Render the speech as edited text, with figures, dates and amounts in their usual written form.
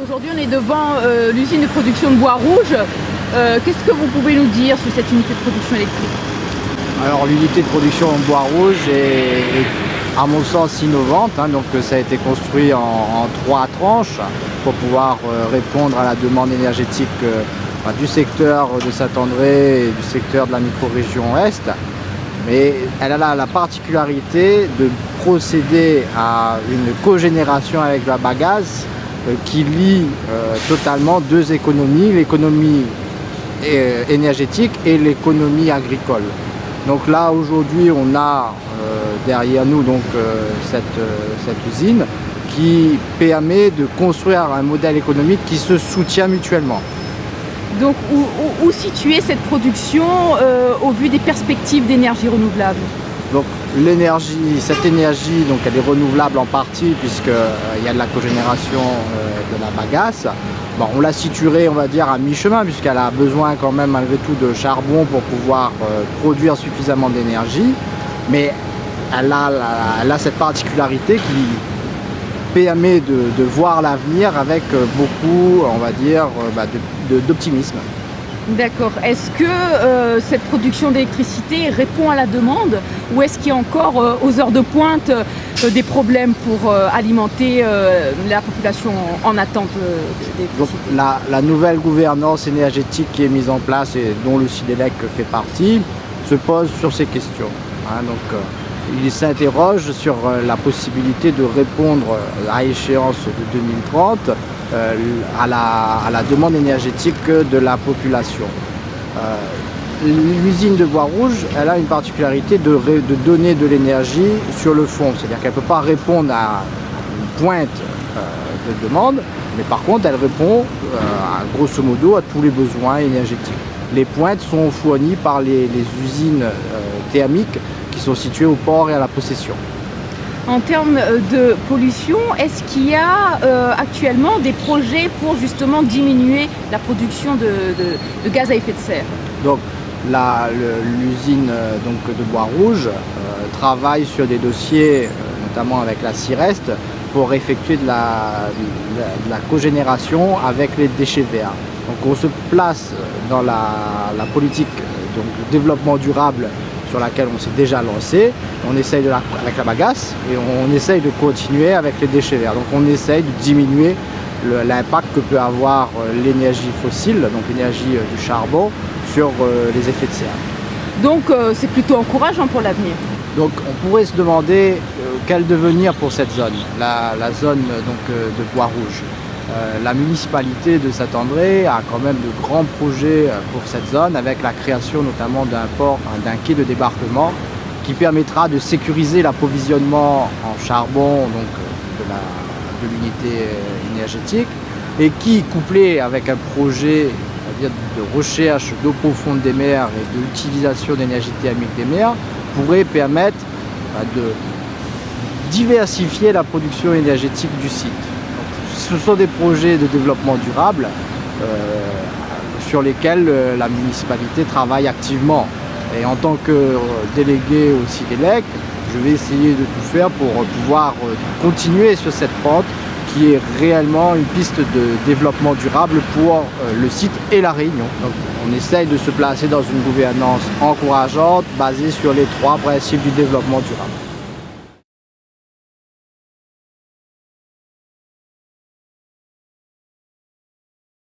Aujourd'hui, on est devant l'usine de production de bois rouge. Qu'est-ce que vous pouvez nous dire sur cette unité de production électrique? Alors l'unité de production en bois rouge est à mon sens innovante, donc ça a été construit en 3 tranches pour pouvoir répondre à la demande énergétique du secteur de Saint-André et du secteur de la micro-région Est. Mais elle a la particularité de procéder à une cogénération avec la bagasse qui lie totalement deux économies, l'économie énergétique et l'économie agricole. Donc là aujourd'hui on a derrière nous cette usine qui permet de construire un modèle économique qui se soutient mutuellement. Donc où situer cette production au vu des perspectives d'énergie renouvelable? Donc cette énergie, donc elle est renouvelable en partie puisqu'il y a de la cogénération de la bagasse. Bon, on la situerait, on va dire, à mi-chemin puisqu'elle a besoin quand même malgré tout de charbon pour pouvoir produire suffisamment d'énergie. Mais elle a cette particularité qui permet de voir l'avenir avec beaucoup, on va dire, d'optimisme. D'accord. Est-ce que cette production d'électricité répond à la demande ou est-ce qu'il y a encore aux heures de pointe des problèmes pour alimenter la population en attente d'électricité? Donc la nouvelle gouvernance énergétique qui est mise en place et dont le Sidelec fait partie se pose sur ces questions. Il s'interroge sur la possibilité de répondre à échéance de 2030 à la demande énergétique de la population. L'usine de bois rouge, elle a une particularité de donner de l'énergie sur le fond, c'est-à-dire qu'elle ne peut pas répondre à une pointe de demande, mais par contre elle répond grosso modo à tous les besoins énergétiques. Les pointes sont fournies par les usines thermiques qui sont situées au port et à la possession. En termes de pollution, est-ce qu'il y a actuellement des projets pour justement diminuer la production de gaz à effet de serre? Donc l'usine de bois rouge travaille sur des dossiers, notamment avec la CIREST, pour effectuer de la cogénération avec les déchets verts. Donc on se place dans la politique de développement durable sur laquelle on s'est déjà lancé. On essaye avec la bagasse et on essaye de continuer avec les déchets verts. Donc on essaye de diminuer l'impact que peut avoir l'énergie fossile, donc l'énergie du charbon, sur les effets de serre. Donc c'est plutôt encourageant pour l'avenir. Donc on pourrait se demander quel devenir pour cette zone, la zone de bois rouge. La municipalité de Saint-André a quand même de grands projets pour cette zone avec la création notamment d'un port, d'un quai de débarquement qui permettra de sécuriser l'approvisionnement en charbon de l'unité énergétique et qui, couplé avec un projet de recherche d'eau profonde des mers et d'utilisation d'énergie thermique des mers, pourrait permettre de diversifier la production énergétique du site. Ce sont des projets de développement durable sur lesquels la municipalité travaille activement. Et en tant que délégué au Sidelec, je vais essayer de tout faire pour pouvoir continuer sur cette pente qui est réellement une piste de développement durable pour le site et la Réunion. Donc, on essaye de se placer dans une gouvernance encourageante basée sur les 3 principes du développement durable.